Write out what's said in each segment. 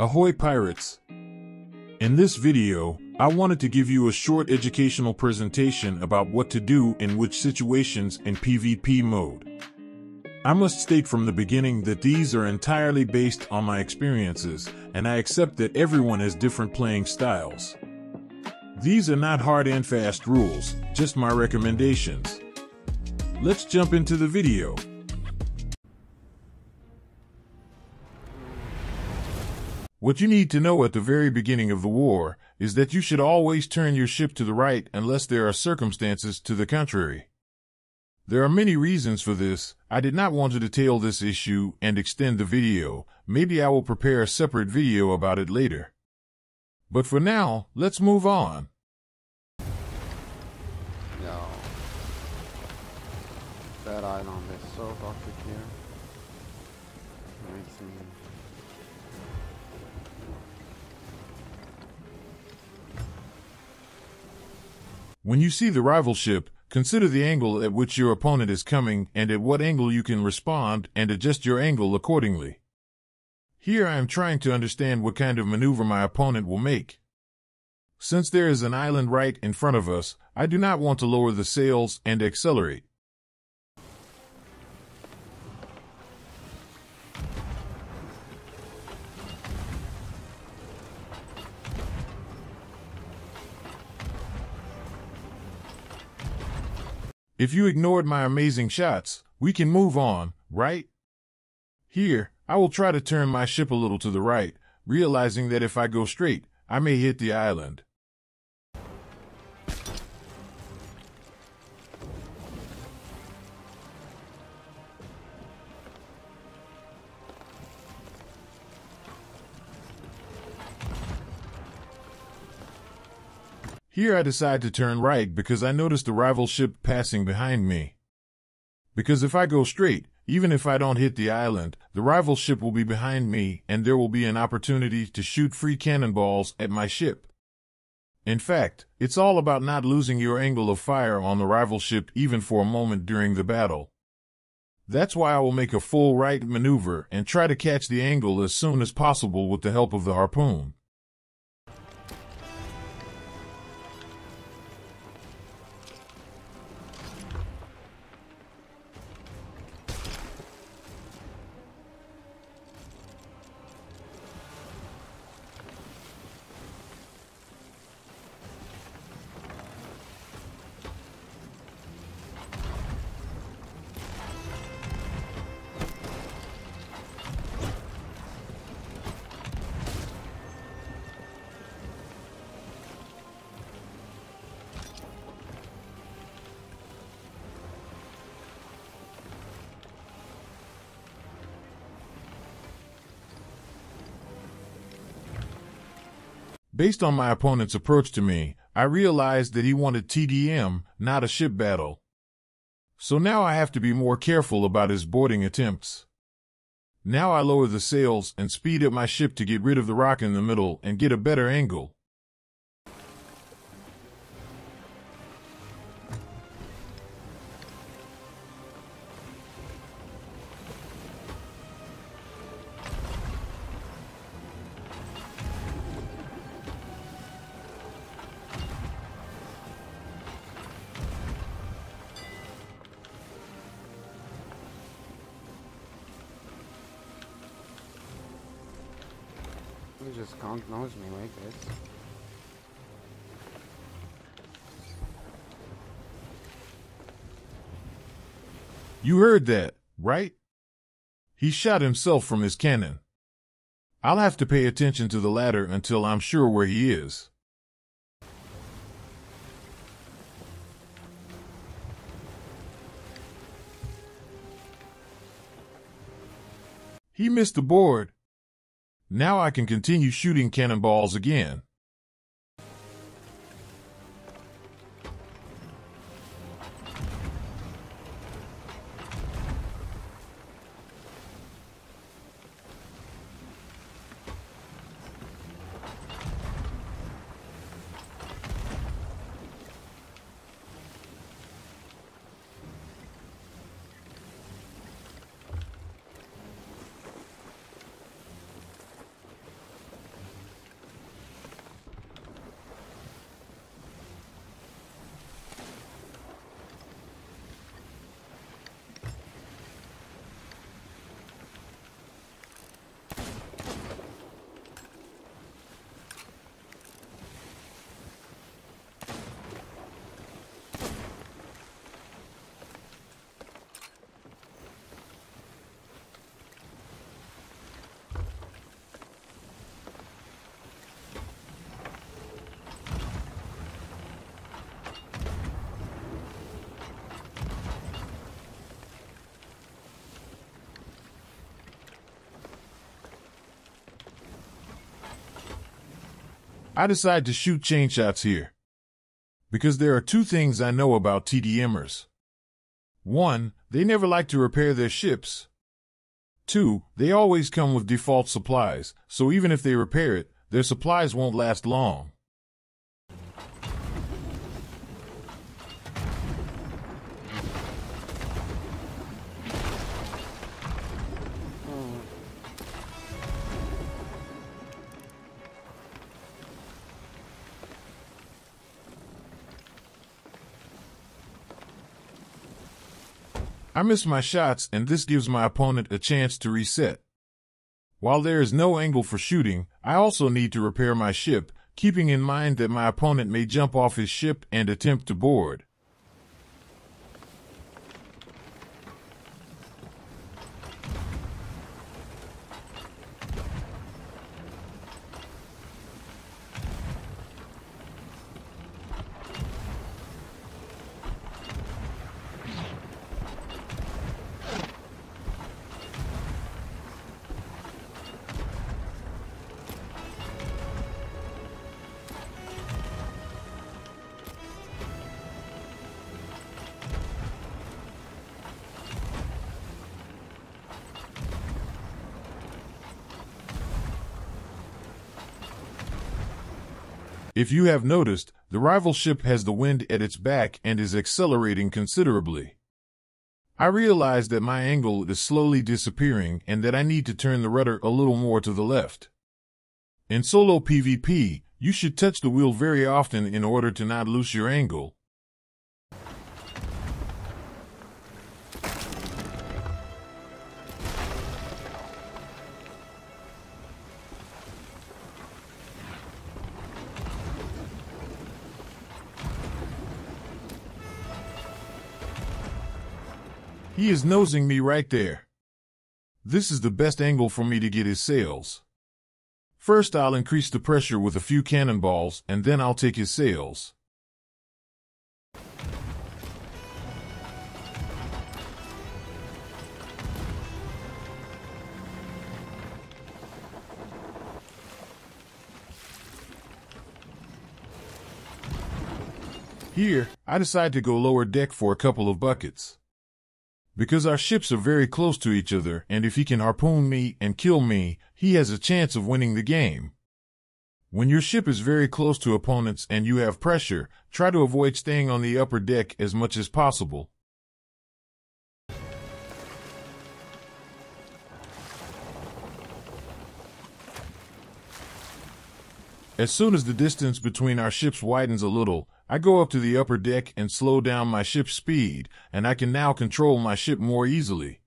Ahoy pirates! In this video, I wanted to give you a short educational presentation about what to do in which situations in PvP mode. I must state from the beginning that these are entirely based on my experiences, and I accept that everyone has different playing styles. These are not hard and fast rules, just my recommendations. Let's jump into the video. What you need to know at the very beginning of the war is that you should always turn your ship to the right unless there are circumstances to the contrary. There are many reasons for this. I did not want to detail this issue and extend the video. Maybe I will prepare a separate video about it later. But for now, let's move on. Yo. That island is so toxic here. Amazing. When you see the rival ship, consider the angle at which your opponent is coming and at what angle you can respond and adjust your angle accordingly. Here I am trying to understand what kind of maneuver my opponent will make. Since there is an island right in front of us, I do not want to lower the sails and accelerate. If you ignored my amazing shots, we can move on, right? Here, I will try to turn my ship a little to the right, realizing that if I go straight, I may hit the island. Here I decide to turn right because I noticed the rival ship passing behind me. Because if I go straight, even if I don't hit the island, the rival ship will be behind me and there will be an opportunity to shoot free cannonballs at my ship. In fact, it's all about not losing your angle of fire on the rival ship even for a moment during the battle. That's why I will make a full right maneuver and try to catch the angle as soon as possible with the help of the harpoon. Based on my opponent's approach to me, I realized that he wanted TDM, not a ship battle. So now I have to be more careful about his boarding attempts. Now I lower the sails and speed up my ship to get rid of the rock in the middle and get a better angle. You just can't nose me like this. You heard that, right? He shot himself from his cannon. I'll have to pay attention to the ladder until I'm sure where he is. He missed the board. Now I can continue shooting cannonballs again. I decide to shoot chain shots here. Because there are two things I know about TDMers. 1. They never like to repair their ships. 2. They always come with default supplies, so even if they repair it, their supplies won't last long. I miss my shots, and this gives my opponent a chance to reset. While there is no angle for shooting, I also need to repair my ship, keeping in mind that my opponent may jump off his ship and attempt to board. If you have noticed, the rival ship has the wind at its back and is accelerating considerably. I realize that my angle is slowly disappearing and that I need to turn the rudder a little more to the left. In solo PvP, you should touch the wheel very often in order to not lose your angle. He is nosing me right there. This is the best angle for me to get his sails. First, I'll increase the pressure with a few cannonballs, and then I'll take his sails. Here, I decide to go lower deck for a couple of buckets. Because our ships are very close to each other, and if he can harpoon me and kill me, he has a chance of winning the game. When your ship is very close to opponents and you have pressure, try to avoid staying on the upper deck as much as possible. As soon as the distance between our ships widens a little, I go up to the upper deck and slow down my ship's speed, and I can now control my ship more easily.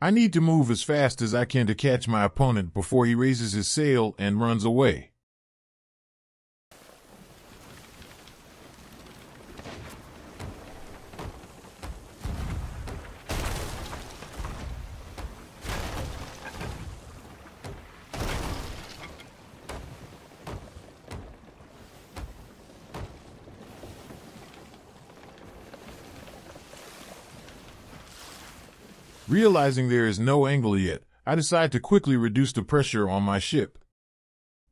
I need to move as fast as I can to catch my opponent before he raises his sail and runs away. Realizing there is no angle yet, I decide to quickly reduce the pressure on my ship.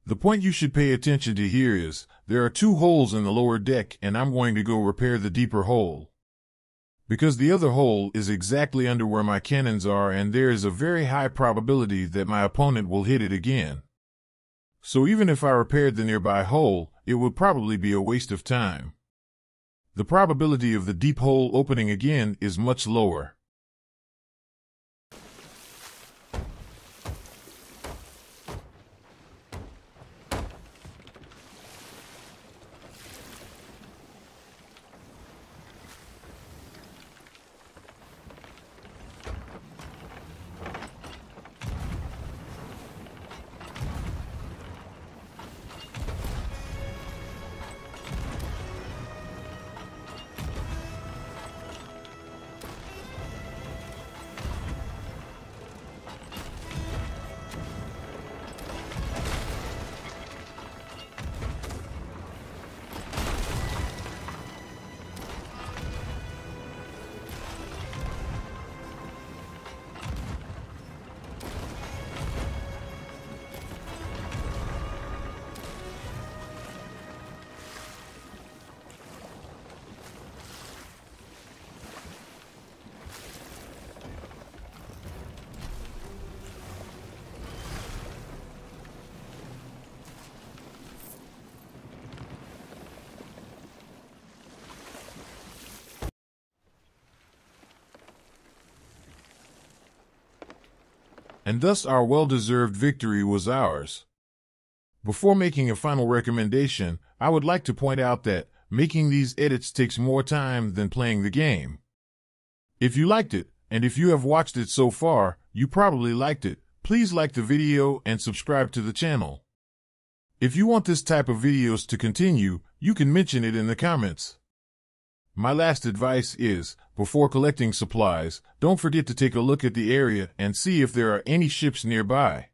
The point you should pay attention to here is, there are two holes in the lower deck and I'm going to go repair the deeper hole. Because the other hole is exactly under where my cannons are and there is a very high probability that my opponent will hit it again. So even if I repaired the nearby hole, it would probably be a waste of time. The probability of the deep hole opening again is much lower. and thus our well-deserved victory was ours. Before making a final recommendation, I would like to point out that making these edits takes more time than playing the game. If you liked it, and if you have watched it so far, you probably liked it. Please like the video and subscribe to the channel. If you want this type of videos to continue, you can mention it in the comments. My last advice is, before collecting supplies, don't forget to take a look at the area and see if there are any ships nearby.